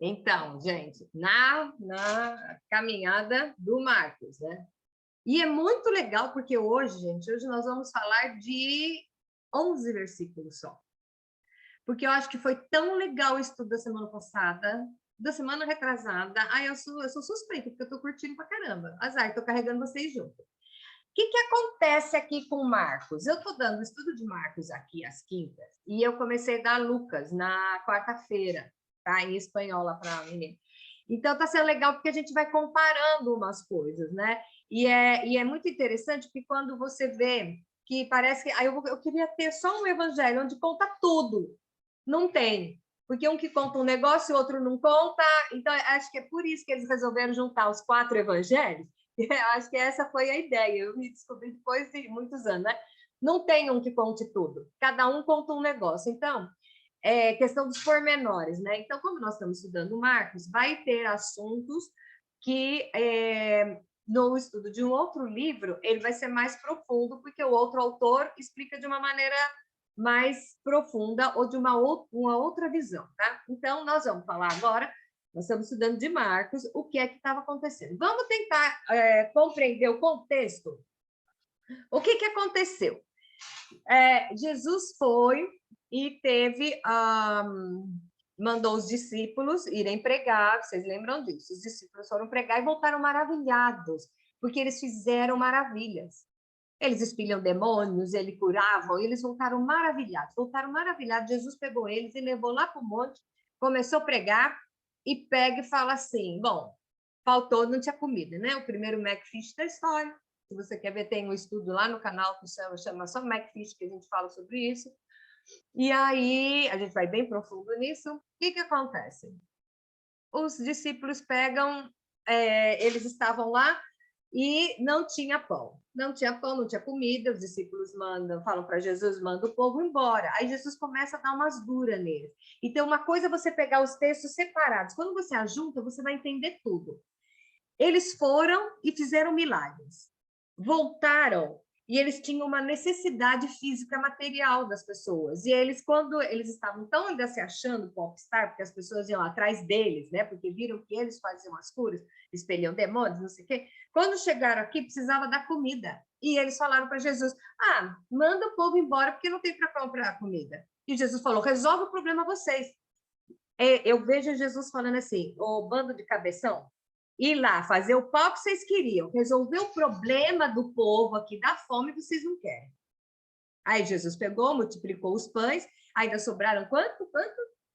Então, gente, na caminhada do Marcos, né? E é muito legal porque hoje, gente, hoje nós vamos falar de 11 versículos só. Porque eu acho que foi tão legal o estudo da semana passada, da semana retrasada. Ai, eu sou suspeita, porque eu tô curtindo pra caramba. Azar, tô carregando vocês junto. O que acontece aqui com Marcos? Eu estou dando o estudo de Marcos aqui às quintas, e eu comecei a dar Lucas na quarta-feira, tá? Em espanhol lá para menina. Então está sendo legal porque a gente vai comparando umas coisas, né? E é muito interessante porque quando você vê que parece que. Aí eu queria ter só um evangelho onde conta tudo. Não tem. Porque um que conta um negócio, o outro não conta. Então, acho que é por isso que eles resolveram juntar os 4 evangelhos. Eu acho que essa foi a ideia. Eu me descobri depois de muitos anos, né? Não tem um que conte tudo. Cada um conta um negócio. Então, é questão dos pormenores, né? Então, como nós estamos estudando Marcos, vai ter assuntos que no estudo de um outro livro ele vai ser mais profundo, porque o outro autor explica de uma maneira mais profunda ou de uma outra visão, tá? Então, nós vamos falar agora, nós estamos estudando de Marcos, o que é que estava acontecendo. Vamos tentar compreender o contexto. O que aconteceu? Jesus foi e teve mandou os discípulos irem pregar, vocês lembram disso? Os discípulos foram pregar e voltaram maravilhados, porque eles fizeram maravilhas. Eles expeliam demônios, eles curavam, eles voltaram maravilhados. Voltaram maravilhados. Jesus pegou eles e levou lá para o monte, começou a pregar e pega e fala assim: bom, faltou, não tinha comida, né? O primeiro Macfish da história. Se você quer ver, tem um estudo lá no canal que chama só Macfish, que a gente fala sobre isso. E aí, a gente vai bem profundo nisso. O que acontece? Os discípulos pegam, eles estavam lá e não tinha pão. Não tinha pão, não tinha comida. Os discípulos falam para Jesus, manda o povo embora. Aí Jesus começa a dar umas duras neles. Então, uma coisa é você pegar os textos separados. Quando você ajunta, você vai entender tudo. Eles foram e fizeram milagres. Voltaram e eles tinham uma necessidade física material das pessoas. E eles, quando eles estavam tão ainda se achando popstar, porque as pessoas iam atrás deles, né? Porque viram que eles faziam as curas, expeliam demônios, não sei o quê. Quando chegaram aqui, precisava dar comida. E eles falaram para Jesus: manda o povo embora, porque não tem para comprar comida. E Jesus falou: resolve o problema vocês. Eu vejo Jesus falando assim: ô bando de cabeção, ir lá, fazer o pau que vocês queriam, resolver o problema do povo aqui, da fome, vocês não querem. Aí Jesus pegou, multiplicou os pães, ainda sobraram quanto?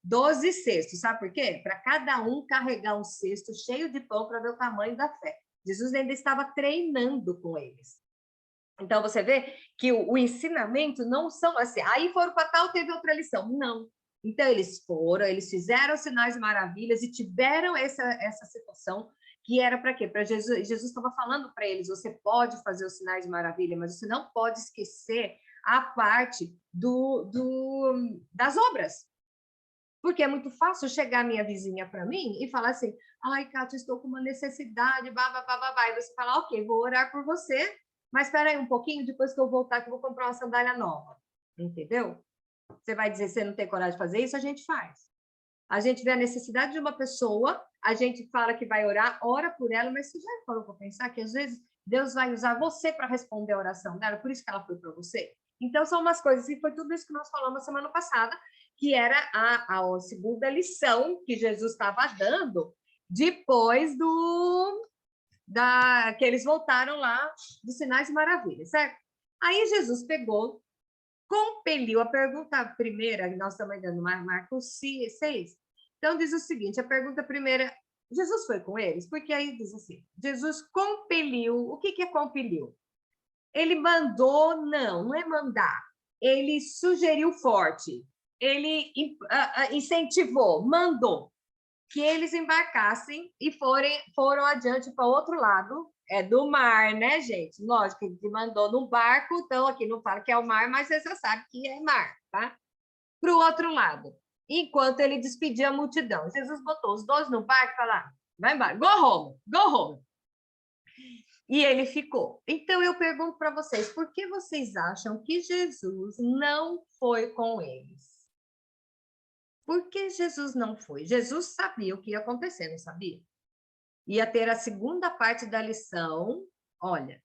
12 cestos, sabe por quê? Para cada um carregar um cesto cheio de pão para ver o tamanho da fé. Jesus ainda estava treinando com eles. Então, você vê que o ensinamento não são assim, aí foram para tal, teve outra lição. Não. Então, eles foram, eles fizeram sinais e maravilhas e tiveram essa situação que era para quê? Para Jesus. Jesus estava falando para eles: você pode fazer os sinais de maravilha, mas você não pode esquecer a parte das obras. Porque é muito fácil chegar a minha vizinha para mim e falar assim: ai, Cátia, estou com uma necessidade, babá. E você fala: ok, vou orar por você, mas espera aí um pouquinho, depois que eu voltar, que eu vou comprar uma sandália nova. Entendeu? Você vai dizer: você não tem coragem de fazer isso? A gente faz. A gente vê a necessidade de uma pessoa, a gente fala que vai orar, ora por ela, mas você já falou para pensar que às vezes Deus vai usar você para responder a oração dela, por isso que ela foi para você? Então, são umas coisas, e foi tudo isso que nós falamos semana passada, que era a segunda lição que Jesus estava dando depois que eles voltaram lá dos sinais e maravilhas, certo? Aí Jesus pegou, compeliu a pergunta primeira, que nós estamos dando Marcos 6. Então, diz o seguinte, a pergunta primeira, Jesus foi com eles? Porque aí diz assim, Jesus compeliu, o que é compeliu? Ele mandou, não é mandar, ele sugeriu forte, ele incentivou, mandou que eles embarcassem e foram adiante para o outro lado do mar, né, gente? Lógico, ele mandou no barco, então aqui não fala que é o mar, mas você já sabe que é mar, tá? Para o outro lado, enquanto ele despedia a multidão. Jesus botou os 12 no barco e falou: vai embora, go home, go home. E ele ficou. Então, eu pergunto para vocês, por que vocês acham que Jesus não foi com eles? Por que Jesus não foi? Jesus sabia o que ia acontecer, não sabia? Ia ter a segunda parte da lição. Olha,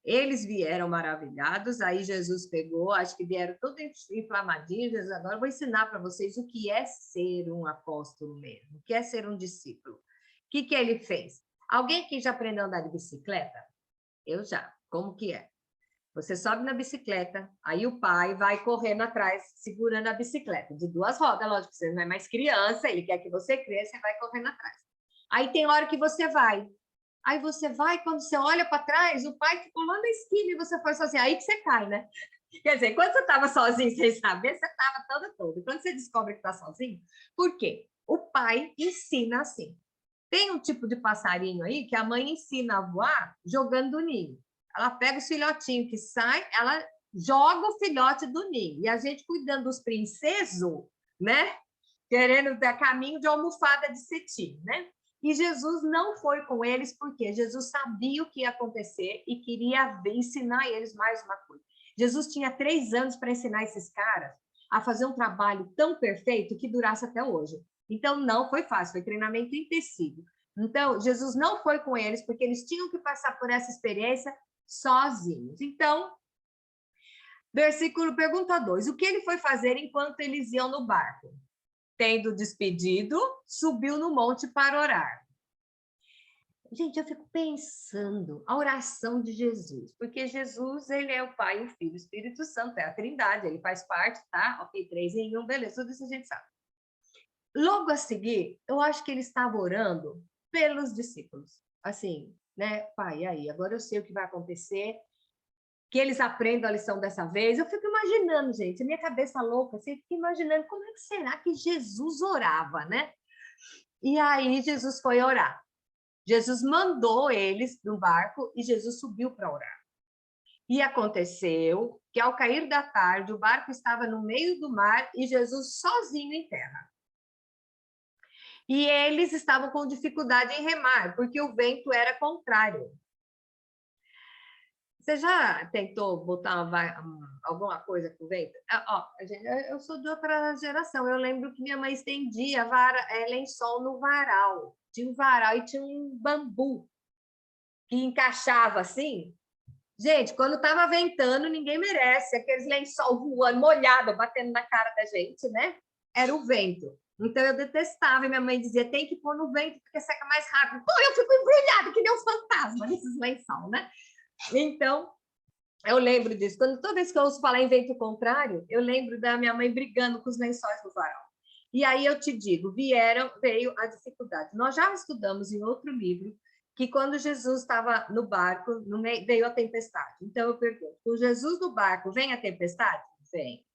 eles vieram maravilhados, aí Jesus pegou, acho que vieram todos inflamadinhos. Jesus, agora eu vou ensinar para vocês o que é ser um apóstolo mesmo, o que é ser um discípulo. O que ele fez? Alguém que já aprendeu a andar de bicicleta? Eu já. Como que é? Você sobe na bicicleta, aí o pai vai correndo atrás, segurando a bicicleta, de duas rodas, lógico, você não é mais criança, ele quer que você cresça, você vai correndo atrás. Aí tem hora que você vai. Aí você vai, quando você olha para trás, o pai ficou lá na esquina e você foi sozinho. Aí que você cai, né? Quer dizer, quando você estava sozinho sem saber, você estava todo. Quando você descobre que está sozinho, por quê? O pai ensina assim. Tem um tipo de passarinho aí que a mãe ensina a voar jogando do ninho. Ela pega o filhotinho que sai, ela joga o filhote do ninho. E a gente cuidando dos princesos, né? Querendo dar caminho de almofada de cetim, né? E Jesus não foi com eles, porque Jesus sabia o que ia acontecer e queria ensinar eles mais uma coisa. Jesus tinha 3 anos para ensinar esses caras a fazer um trabalho tão perfeito que durasse até hoje. Então, não foi fácil, foi treinamento intensivo. Então, Jesus não foi com eles, porque eles tinham que passar por essa experiência sozinhos. Então, pergunta 2. O que ele foi fazer enquanto eles iam no barco? Tendo despedido, subiu no monte para orar. Gente, eu fico pensando a oração de Jesus, porque Jesus, ele é o Pai, o Filho, o Espírito Santo, é a Trindade, ele faz parte, tá? Ok, 3 em 1, beleza, tudo isso a gente sabe. Logo a seguir, eu acho que ele estava orando pelos discípulos. Assim, né? Pai, e aí? Agora eu sei o que vai acontecer, que eles aprendam a lição dessa vez. Eu fico imaginando, gente, a minha cabeça louca, assim, fico imaginando como é que será que Jesus orava, né? E aí Jesus foi orar. Jesus mandou eles no barco e Jesus subiu para orar. E aconteceu que, ao cair da tarde, o barco estava no meio do mar e Jesus sozinho em terra. E eles estavam com dificuldade em remar, porque o vento era contrário. Você já tentou botar alguma coisa com o vento? Eu sou de outra geração. Eu lembro que minha mãe estendia lençol no varal. Tinha um varal e tinha um bambu que encaixava assim. Gente, quando estava ventando, ninguém merece. Aqueles lençol voando, molhado, batendo na cara da gente, né? Era o vento. Então, eu detestava. E minha mãe dizia, tem que pôr no vento, porque seca mais rápido. Pô, eu fico embrulhada, que nem um fantasma nesses lençol, né? Então, eu lembro disso. Toda vez que eu ouço falar em vento contrário, eu lembro da minha mãe brigando com os lençóis do varal. E aí eu te digo, veio a dificuldade. Nós já estudamos em outro livro que quando Jesus estava no barco, veio a tempestade. Então eu pergunto, com Jesus no barco, vem a tempestade? Vem.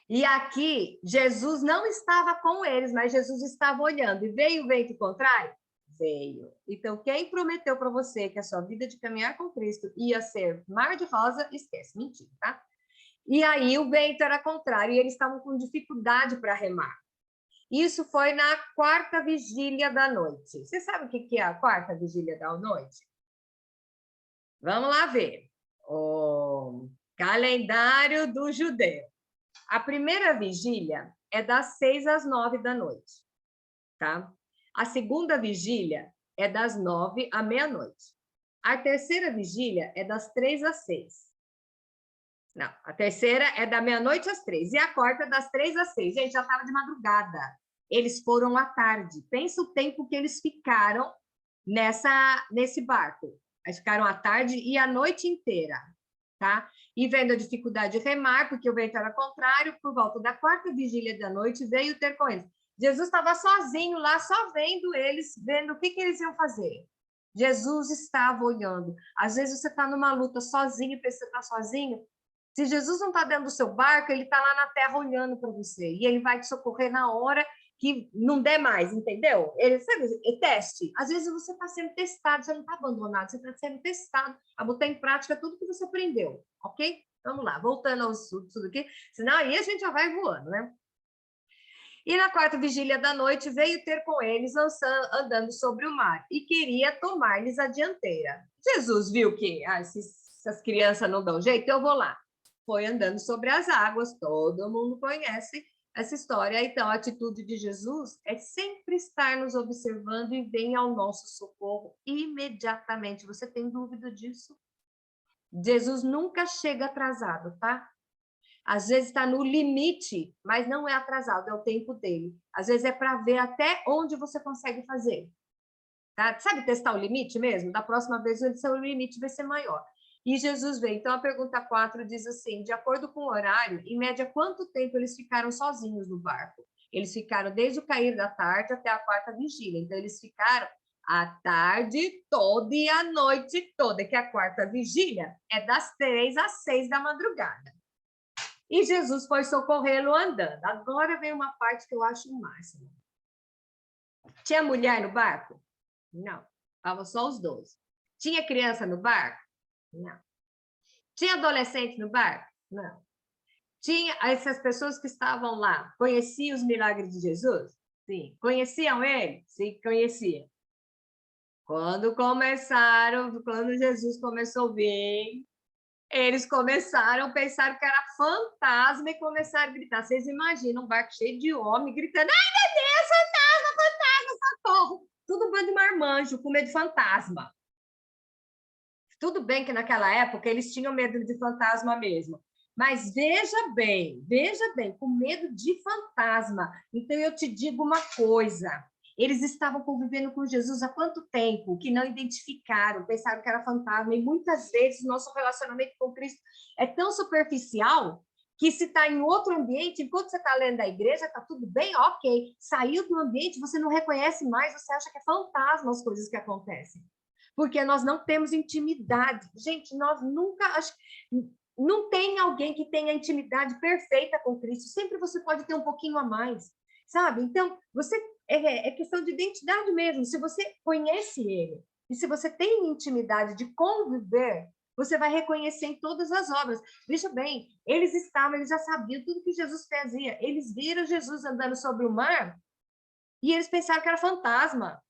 E aqui, Jesus não estava com eles, mas Jesus estava olhando. E veio o vento contrário? Veio. Então, quem prometeu para você que a sua vida de caminhar com Cristo ia ser mar de rosa, esquece, mentira, tá? E aí o vento era contrário e eles estavam com dificuldade para remar. Isso foi na 4ª vigília da noite. Você sabe o que é a 4ª vigília da noite? Vamos lá ver. O calendário do judeu. A primeira vigília é das 6 às 9 da noite, tá? A segunda vigília é das 9 à meia-noite. A terceira vigília é das 3 às 6. Não, a terceira é da meia-noite às 3. E a quarta é das 3 às 6. Gente, já estava de madrugada. Eles foram à tarde. Pensa o tempo que eles ficaram nesse barco. Eles ficaram à tarde e a noite inteira, tá? E vendo a dificuldade de remar, porque o vento era contrário, por volta da 4ª vigília da noite, veio ter com eles. Jesus estava sozinho lá, só vendo eles, vendo o que eles iam fazer. Jesus estava olhando. Às vezes você está numa luta sozinho, pensa que você está sozinho. Se Jesus não está dentro do seu barco, ele está lá na terra olhando para você. E ele vai te socorrer na hora que não der mais, entendeu? Ele, sabe, teste. Às vezes você está sendo testado, você não está abandonado, você está sendo testado a botar em prática tudo que você aprendeu, ok? Vamos lá, voltando ao estudo aqui, senão aí a gente já vai voando, né? E na 4ª vigília da noite veio ter com eles andando sobre o mar e queria tomar-lhes a dianteira. Jesus viu que essas crianças não dão jeito, eu vou lá. Foi andando sobre as águas, todo mundo conhece essa história. Então, a atitude de Jesus é sempre estar nos observando e vem ao nosso socorro imediatamente. Você tem dúvida disso? Jesus nunca chega atrasado, tá? Às vezes está no limite, mas não é atrasado, é o tempo dele. Às vezes é para ver até onde você consegue fazer. Tá? Sabe testar o limite mesmo? Da próxima vez o seu limite vai ser maior. E Jesus veio. Então, a pergunta 4 diz assim, de acordo com o horário, em média, quanto tempo eles ficaram sozinhos no barco? Eles ficaram desde o cair da tarde até a quarta vigília. Então, eles ficaram a tarde toda e a noite toda, que a quarta vigília é das 3 às 6 da madrugada. E Jesus foi socorrê-lo andando. Agora vem uma parte que eu acho o máximo. Tinha mulher no barco? Não. Estavam só os 12. Tinha criança no barco? Não. Tinha adolescente no barco? Não. Tinha essas pessoas que estavam lá, conheciam os milagres de Jesus? Sim. Conheciam ele? Sim, conheciam. Quando Jesus começou a vir, eles começaram a pensar que era fantasma e começaram a gritar. Vocês imaginam um barco cheio de homem gritando: ai, meu Deus, fantasma, fantasma, socorro! Tudo bando de marmanjo, com medo de fantasma. Tudo bem que naquela época eles tinham medo de fantasma mesmo. Mas veja bem, com medo de fantasma. Então eu te digo uma coisa. Eles estavam convivendo com Jesus há quanto tempo que não identificaram, pensaram que era fantasma. E muitas vezes o nosso relacionamento com Cristo é tão superficial que se está em outro ambiente, enquanto você está lendo da igreja, está tudo bem, ok. Saiu do ambiente, você não reconhece mais, você acha que é fantasma as coisas que acontecem. Porque nós não temos intimidade. Gente, nós nunca... Não tem alguém que tenha intimidade perfeita com Cristo. Sempre você pode ter um pouquinho a mais, sabe? Então, é questão de identidade mesmo. Se você conhece ele e se você tem intimidade de conviver, você vai reconhecer em todas as obras. Veja bem, eles já sabiam tudo que Jesus fazia. Eles viram Jesus andando sobre o mar e eles pensaram que era fantasma.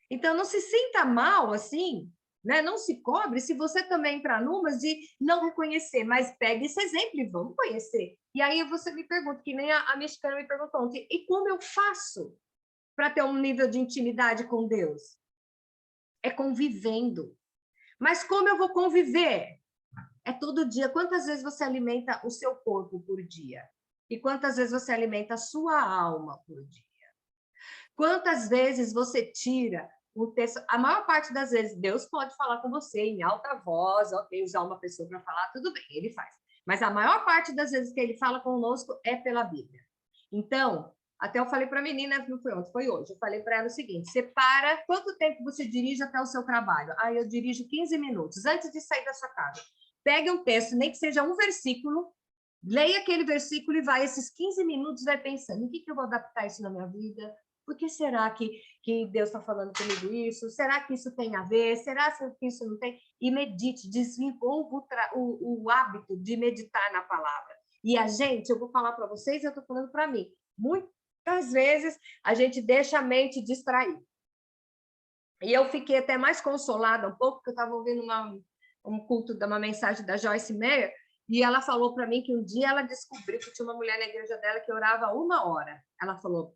Então, não se sinta mal assim, né? Não se cobre se você também entrar numas de não reconhecer, mas pegue esse exemplo e vamos conhecer. E aí você me pergunta, que nem a mexicana me perguntou ontem, e como eu faço para ter um nível de intimidade com Deus? É convivendo. Mas como eu vou conviver? É todo dia. Quantas vezes você alimenta o seu corpo por dia? E quantas vezes você alimenta a sua alma por dia? Quantas vezes você tira o texto? A maior parte das vezes, Deus pode falar com você em alta voz, ok, usar uma pessoa para falar, tudo bem, ele faz. Mas a maior parte das vezes que ele fala conosco é pela Bíblia. Então, até eu falei para a menina, não foi ontem, foi hoje, eu falei para ela o seguinte, separa quanto tempo você dirige até o seu trabalho? Ah, eu dirijo 15 minutos, antes de sair da sua casa. Pegue um texto, nem que seja um versículo, leia aquele versículo e vai, esses 15 minutos, vai pensando, o que eu vou adaptar isso na minha vida? Por que será que Deus está falando comigo isso? Será que isso tem a ver? Será que isso não tem? E medite, desenvolva o hábito de meditar na palavra. E a gente, eu vou falar para vocês, eu estou falando para mim, muitas vezes a gente deixa a mente distrair. E eu fiquei até mais consolada um pouco, porque eu estava ouvindo um culto, uma mensagem da Joyce Meyer, e ela falou para mim que um dia ela descobriu que tinha uma mulher na igreja dela que orava 1 hora. Ela falou,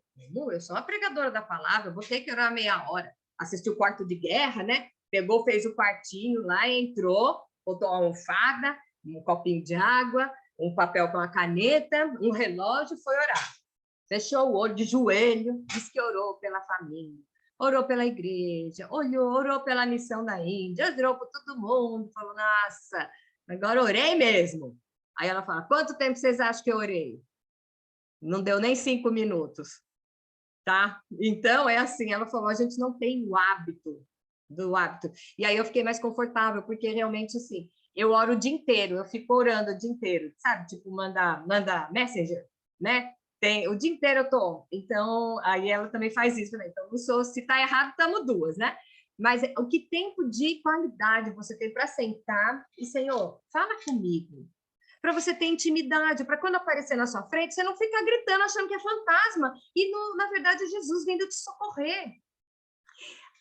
eu sou uma pregadora da palavra, eu vou ter que orar meia hora. Assistiu o quarto de guerra, né? Pegou, fez o quartinho lá, entrou, botou uma almofada, um copinho de água, um papel com a caneta, um relógio, foi orar. Fechou o olho de joelho, disse que orou pela família, orou pela igreja, orou pela missão da Índia, orou por todo mundo, falou, nossa, agora orei mesmo. Aí ela fala, quanto tempo vocês acham que eu orei? Não deu nem 5 minutos, tá? Então, é assim, ela falou, a gente não tem o hábito do hábito. E aí eu fiquei mais confortável, porque realmente, assim, eu oro o dia inteiro, eu fico orando o dia inteiro, sabe? Tipo, manda Messenger, né? O dia inteiro eu tô. Então, aí ela também faz isso também. Então, não sou, se tá errado, estamos duas, né? Mas o que tempo de qualidade você tem para sentar e, Senhor, fala comigo. Para você ter intimidade, para quando aparecer na sua frente, você não ficar gritando achando que é fantasma. E, na verdade, Jesus vindo te socorrer.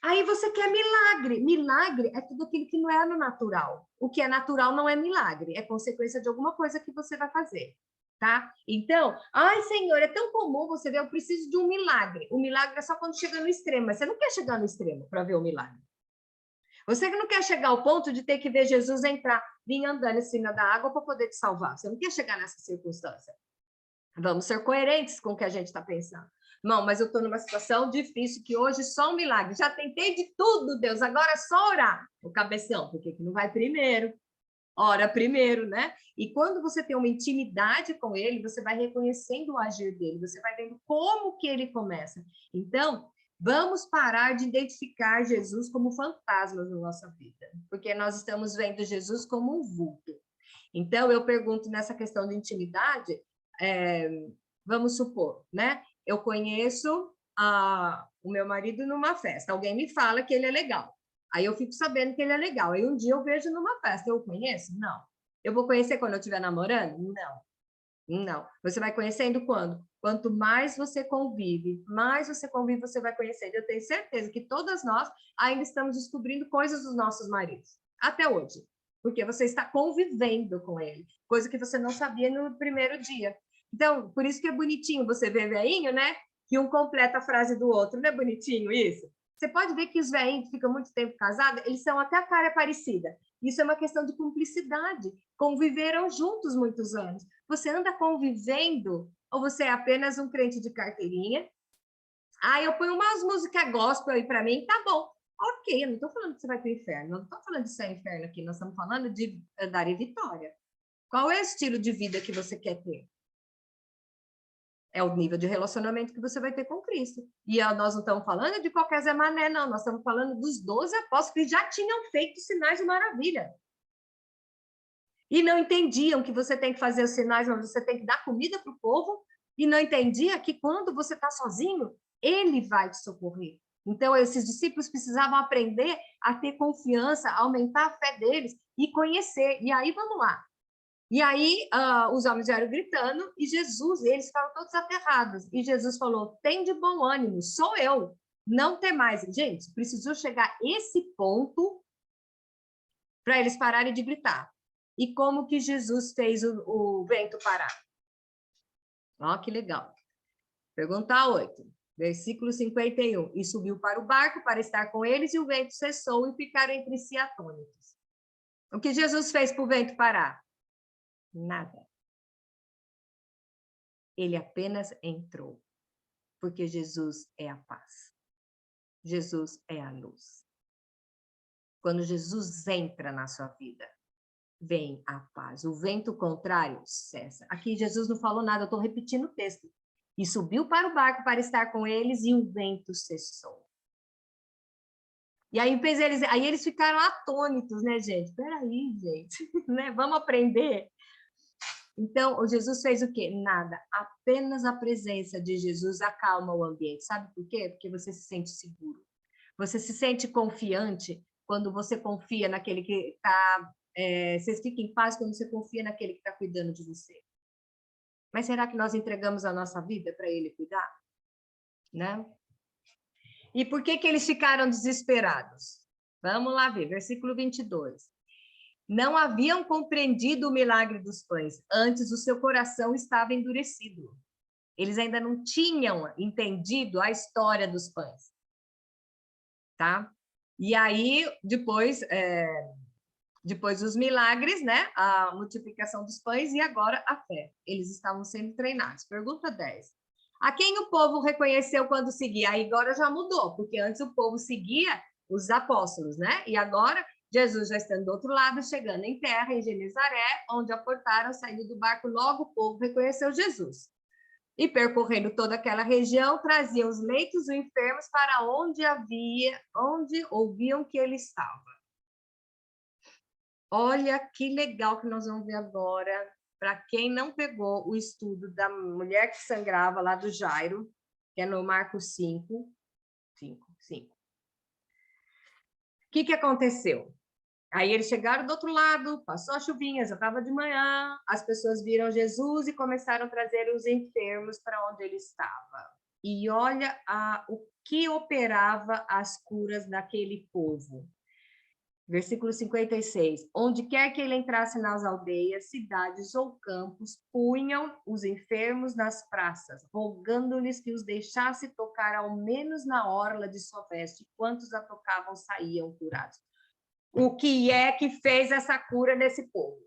Aí você quer milagre. Milagre é tudo aquilo que não é no natural. O que é natural não é milagre, é consequência de alguma coisa que você vai fazer. tá? Então, ai, Senhor, é tão comum você ver, eu preciso de um milagre. O milagre é só quando chega no extremo, mas você não quer chegar no extremo para ver o milagre. Você que não quer chegar ao ponto de ter que ver Jesus entrar, vir andando em cima da água para poder te salvar. Você não quer chegar nessa circunstância. Vamos ser coerentes com o que a gente está pensando. Não, mas eu estou numa situação difícil que hoje só um milagre. Já tentei de tudo, Deus, agora é só orar. O cabeção, por que não vai primeiro? Ora primeiro, né? E quando você tem uma intimidade com ele, você vai reconhecendo o agir dele, você vai vendo como que ele começa. Então, vamos parar de identificar Jesus como fantasmas na nossa vida, porque nós estamos vendo Jesus como um vulto. Então, eu pergunto nessa questão de intimidade, vamos supor, né? Eu conheço o meu marido numa festa, alguém me fala que ele é legal. Aí eu fico sabendo que ele é legal. Aí um dia eu vejo numa festa, eu conheço? Não. Eu vou conhecer quando eu estiver namorando? Não. Não. Você vai conhecendo quando? Quanto mais você convive, você vai conhecendo. Eu tenho certeza que todas nós ainda estamos descobrindo coisas dos nossos maridos. Até hoje. Porque você está convivendo com ele. Coisa que você não sabia no primeiro dia. Então, por isso que é bonitinho você ver veinho, né? Que um completa a frase do outro. Não é bonitinho isso? Você pode ver que os velhinhos que ficam muito tempo casados, eles são até a cara parecida. Isso é uma questão de cumplicidade. Conviveram juntos muitos anos. Você anda convivendo ou você é apenas um crente de carteirinha? Ah, eu ponho umas músicas gospel aí para mim, tá bom. Ok, eu não estou falando que você vai para o inferno, não estou falando de ser inferno aqui, nós estamos falando de andar em vitória. Qual é o estilo de vida que você quer ter? É o nível de relacionamento que você vai ter com Cristo. E nós não estamos falando de qualquer Zé Mané, não. Nós estamos falando dos 12 apóstolos que já tinham feito sinais de maravilha. E não entendiam que você tem que fazer os sinais, mas você tem que dar comida para o povo. E não entendia que quando você está sozinho, ele vai te socorrer. Então, esses discípulos precisavam aprender a ter confiança, aumentar a fé deles e conhecer. E aí, vamos lá. E aí, os homens vieram gritando, e Jesus, eles ficaram todos aterrados. E Jesus falou: tem de bom ânimo, sou eu, não tem mais. Gente, precisou chegar a esse ponto para eles pararem de gritar. E como que Jesus fez o vento parar? Ó, que legal. Pergunta 8, versículo 51. E subiu para o barco para estar com eles, e o vento cessou e ficaram entre si atônitos. O que Jesus fez para o vento parar? Nada. Ele apenas entrou, porque Jesus é a paz. Jesus é a luz. Quando Jesus entra na sua vida, vem a paz. O vento contrário cessa. Aqui Jesus não falou nada, eu estou repetindo o texto. E subiu para o barco para estar com eles, e o vento cessou. E aí eles ficaram atônitos, né, gente? Peraí, gente, né? Vamos aprender. Então, o Jesus fez o quê? Nada. Apenas a presença de Jesus acalma o ambiente. Sabe por quê? Porque você se sente seguro. Você se sente confiante quando você confia naquele que está... você fica em paz quando você confia naquele que está cuidando de você. Mas será que nós entregamos a nossa vida para ele cuidar? Né? E por que eles ficaram desesperados? Vamos lá ver, versículo 22. Não haviam compreendido o milagre dos pães, antes o seu coração estava endurecido. Eles ainda não tinham entendido a história dos pães. Tá? E aí, depois dos milagres, né? A multiplicação dos pães e agora a fé. Eles estavam sendo treinados. Pergunta 10. A quem o povo reconheceu quando seguia? Aí agora já mudou, porque antes o povo seguia os apóstolos, né? E agora Jesus já estando do outro lado, chegando em terra, em Genezaré, onde aportaram, saindo do barco, logo o povo reconheceu Jesus. E percorrendo toda aquela região, traziam os leitos e enfermos para onde ouviam que ele estava. Olha que legal que nós vamos ver agora, para quem não pegou o estudo da mulher que sangrava lá do Jairo, que é no Marcos 5. O que aconteceu? Aí eles chegaram do outro lado, passou a chuvinha, já estava de manhã, as pessoas viram Jesus e começaram a trazer os enfermos para onde ele estava. E olha o que operava as curas daquele povo. Versículo 56. Onde quer que ele entrasse nas aldeias, cidades ou campos, punham os enfermos nas praças, rogando-lhes que os deixasse tocar ao menos na orla de sua veste. Quantos a tocavam saíam curados. O que é que fez essa cura nesse povo?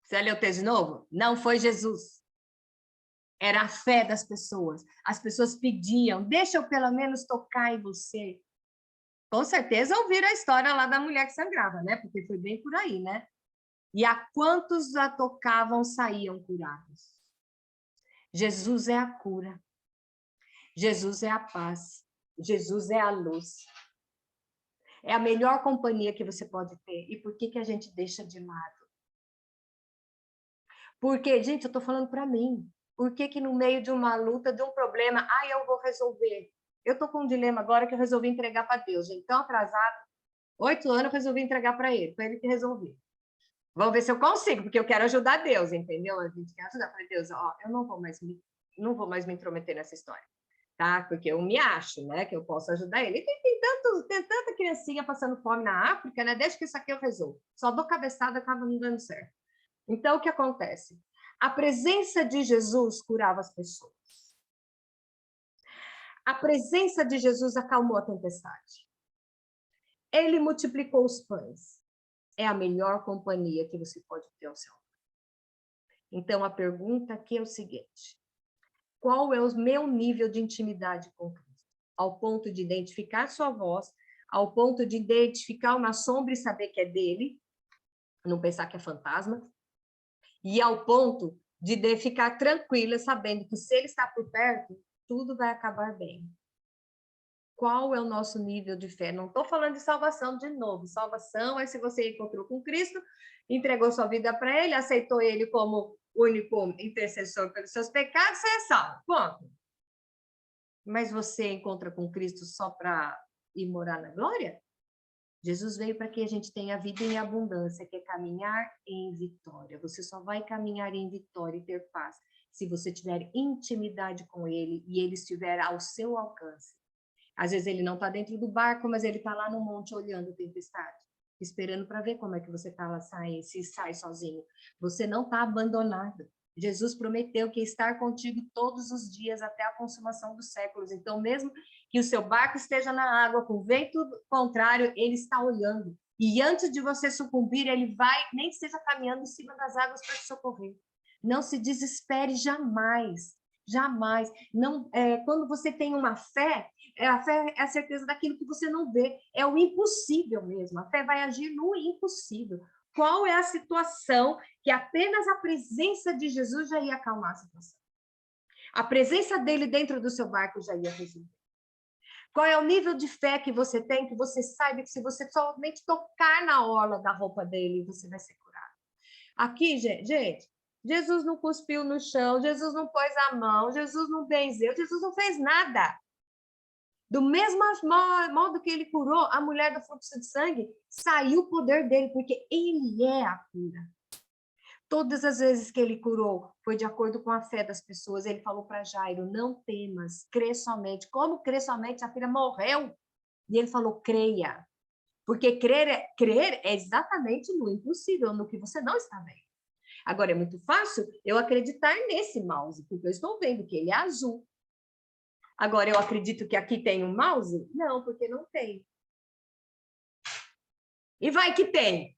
Você leu o texto de novo? Não foi Jesus. Era a fé das pessoas. As pessoas pediam, deixa eu pelo menos tocar em você. Com certeza ouviram a história lá da mulher que sangrava, né? Porque foi bem por aí, né? E a quantos a tocavam saíam curados. Jesus é a cura. Jesus é a paz. Jesus é a luz. É a melhor companhia que você pode ter. E por que que a gente deixa de lado? Porque, gente, eu estou falando para mim. Por que que no meio de uma luta, de um problema, eu vou resolver? Eu estou com um dilema agora que eu resolvi entregar para Deus. Gente, tão atrasado. 8 anos eu resolvi entregar para ele que resolver. Vamos ver se eu consigo, porque eu quero ajudar Deus, entendeu? A gente quer ajudar para Deus. Ó, eu não vou mais me intrometer nessa história, tá? Porque eu me acho, né, que eu posso ajudar ele. E tem tanta criancinha passando fome na África, né? Deixa que isso aqui eu resolvo. Só dou cabeçada, estava não dando certo. Então, o que acontece? A presença de Jesus curava as pessoas. A presença de Jesus acalmou a tempestade. Ele multiplicou os pães. É a melhor companhia que você pode ter ao seu lado. Então, a pergunta aqui é o seguinte: qual é o meu nível de intimidade com Cristo? Ao ponto de identificar sua voz, ao ponto de identificar uma sombra e saber que é dele, não pensar que é fantasma, e ao ponto de ficar tranquila sabendo que se ele está por perto, tudo vai acabar bem. Qual é o nosso nível de fé? Não estou falando de salvação de novo. Salvação é se você encontrou com Cristo, entregou sua vida para ele, aceitou ele como único intercessor pelos seus pecados, você é salvo. Ponto. Mas você encontra com Cristo só para ir morar na glória? Jesus veio para que a gente tenha vida em abundância, que é caminhar em vitória. Você só vai caminhar em vitória e ter paz se você tiver intimidade com ele e ele estiver ao seu alcance. Às vezes ele não está dentro do barco, mas ele está lá no monte olhando a tempestade, esperando para ver como é que você está lá, se sai sozinho. Você não está abandonado. Jesus prometeu que estar contigo todos os dias até a consumação dos séculos. Então, mesmo que o seu barco esteja na água com vento contrário, ele está olhando. E antes de você sucumbir, ele vai, nem que seja caminhando em cima das águas para te socorrer. Não se desespere jamais. Jamais. Não, quando você tem uma fé, a fé é a certeza daquilo que você não vê. É o impossível mesmo. A fé vai agir no impossível. Qual é a situação que apenas a presença de Jesus já ia acalmar a situação? A presença dele dentro do seu barco já ia resolver. Qual é o nível de fé que você tem, que você saiba que se você somente tocar na orla da roupa dele, você vai ser curado? Aqui, gente, Jesus não cuspiu no chão, Jesus não pôs a mão, Jesus não benzeu, Jesus não fez nada. Do mesmo modo que ele curou a mulher do fluxo de sangue, saiu o poder dele, porque ele é a cura. Todas as vezes que ele curou, foi de acordo com a fé das pessoas. Ele falou para Jairo, não temas, crê somente. Como crê somente? A filha morreu. E ele falou, creia. Porque crer é exatamente no impossível, no que você não está vendo. Agora, é muito fácil eu acreditar nesse mouse, porque eu estou vendo que ele é azul. Agora, eu acredito que aqui tem um mouse? Não, porque não tem. E vai que tem.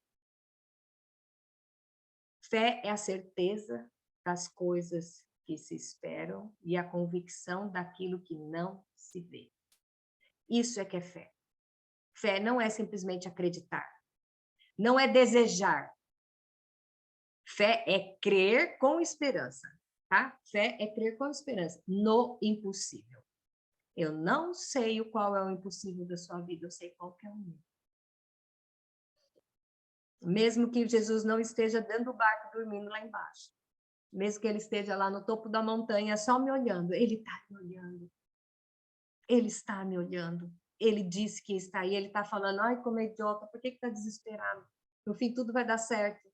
Fé é a certeza das coisas que se esperam e a convicção daquilo que não se vê. Isso é que é fé. Fé não é simplesmente acreditar. Não é desejar. Fé é crer com esperança, tá? Fé é crer com esperança no impossível. Eu não sei qual é o impossível da sua vida, eu sei qual que é o meu. Mesmo que Jesus não esteja dentro do barco dormindo lá embaixo, mesmo que ele esteja lá no topo da montanha só me olhando, ele está me olhando. Ele está me olhando. Ele disse que está aí, ele está falando, ai, como é idiota, por que está desesperado? No fim, tudo vai dar certo.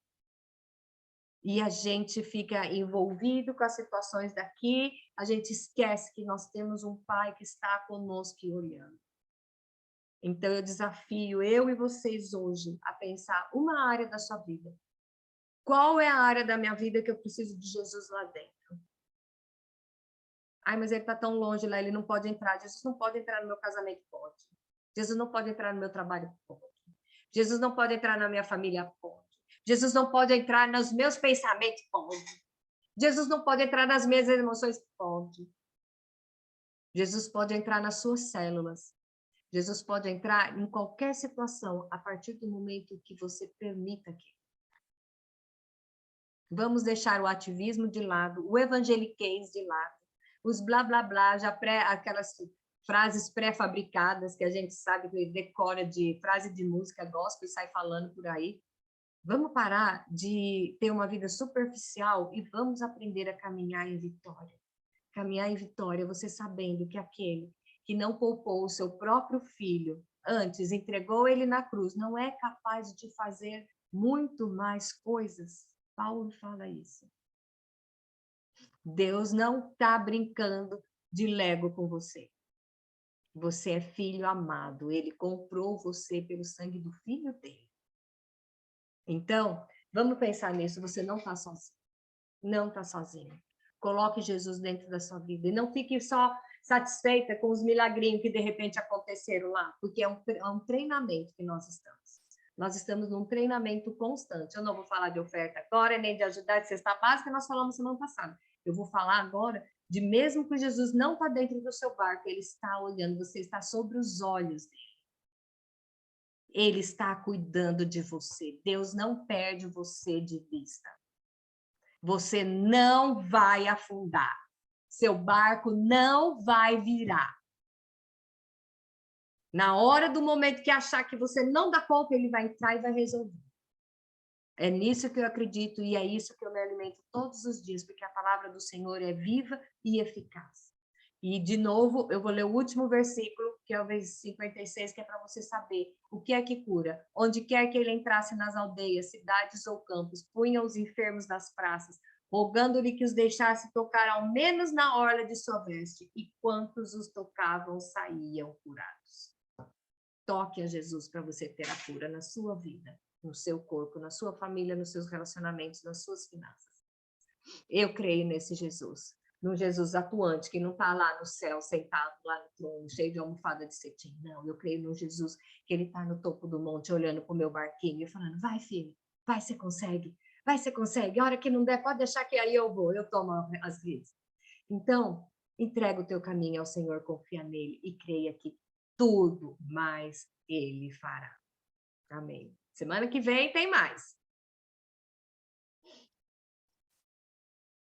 E a gente fica envolvido com as situações daqui, a gente esquece que nós temos um pai que está conosco e olhando. Então, eu desafio eu e vocês hoje a pensar uma área da sua vida. Qual é a área da minha vida que eu preciso de Jesus lá dentro? Ai, mas ele está tão longe lá, ele não pode entrar. Jesus não pode entrar no meu casamento? Pode. Jesus não pode entrar no meu trabalho? Pode. Jesus não pode entrar na minha família? Pode. Jesus não pode entrar nos meus pensamentos? Pode. Jesus não pode entrar nas minhas emoções? Pode. Jesus pode entrar nas suas células. Jesus pode entrar em qualquer situação a partir do momento que você permita que. Vamos deixar o ativismo de lado, o evangeliquez de lado, os blá blá blá, aquelas frases pré-fabricadas que a gente sabe que decora de frase de música gospel e sai falando por aí. Vamos parar de ter uma vida superficial e vamos aprender a caminhar em vitória. Caminhar em vitória, você sabendo que aquele que não poupou o seu próprio filho, antes entregou ele na cruz, não é capaz de fazer muito mais coisas. Paulo fala isso. Deus não está brincando de Lego com você. Você é filho amado, ele comprou você pelo sangue do filho dele. Então, vamos pensar nisso, você não está sozinho. Não está sozinho. Coloque Jesus dentro da sua vida e não fique só satisfeita com os milagrinhos que de repente aconteceram lá, porque é um treinamento que nós estamos. Nós estamos num treinamento constante. Eu não vou falar de oferta agora, nem de ajudar de cesta básica, nós falamos semana passada. Eu vou falar agora de mesmo que Jesus não está dentro do seu barco, ele está olhando, você está sobre os olhos dele. Ele está cuidando de você. Deus não perde você de vista. Você não vai afundar. Seu barco não vai virar. Na hora do momento que achar que você não dá conta, ele vai entrar e vai resolver. É nisso que eu acredito e é isso que eu me alimento todos os dias, porque a palavra do Senhor é viva e eficaz. E, de novo, eu vou ler o último versículo, que é o versículo 56, que é para você saber o que é que cura. Onde quer que ele entrasse nas aldeias, cidades ou campos, punha os enfermos nas praças, rogando-lhe que os deixasse tocar ao menos na orla de sua veste, e quantos os tocavam saíam curados. Toque a Jesus para você ter a cura na sua vida, no seu corpo, na sua família, nos seus relacionamentos, nas suas finanças. Eu creio nesse Jesus, num Jesus atuante, que não está lá no céu, sentado lá no trono, cheio de almofada de cetim. Não, eu creio num Jesus que ele está no topo do monte, olhando para o meu barquinho e falando, vai, filho, vai, você consegue. Vai, você consegue. A hora que não der, pode deixar que aí eu vou, eu tomo as redes. Então, entrega o teu caminho ao Senhor, confia nele e creia que tudo mais ele fará. Amém. Semana que vem tem mais.